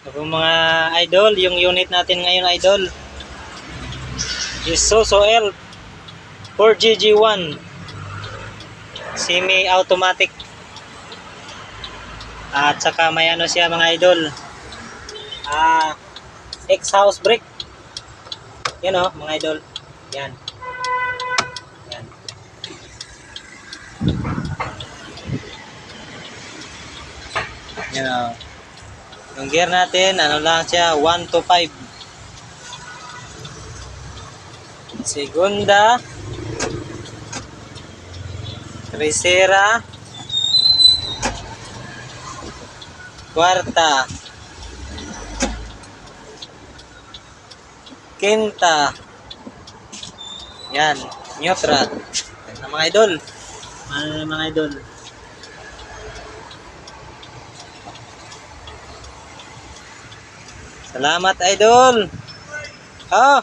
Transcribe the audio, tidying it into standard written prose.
So, mga idol, yung unit natin ngayon idol is Isuzu Elf 4GG1 semi-automatic. At saka may ano siya mga idol, X-house brake. Yan o mga idol. Yan. Yan. Yan o. Yung gear natin, ano lang siya, 1 to 5. Segunda, tercera, cuarta, quinta. Yan, neutral. Yan na mga idol. Mga idol. Salamat idol. Oh.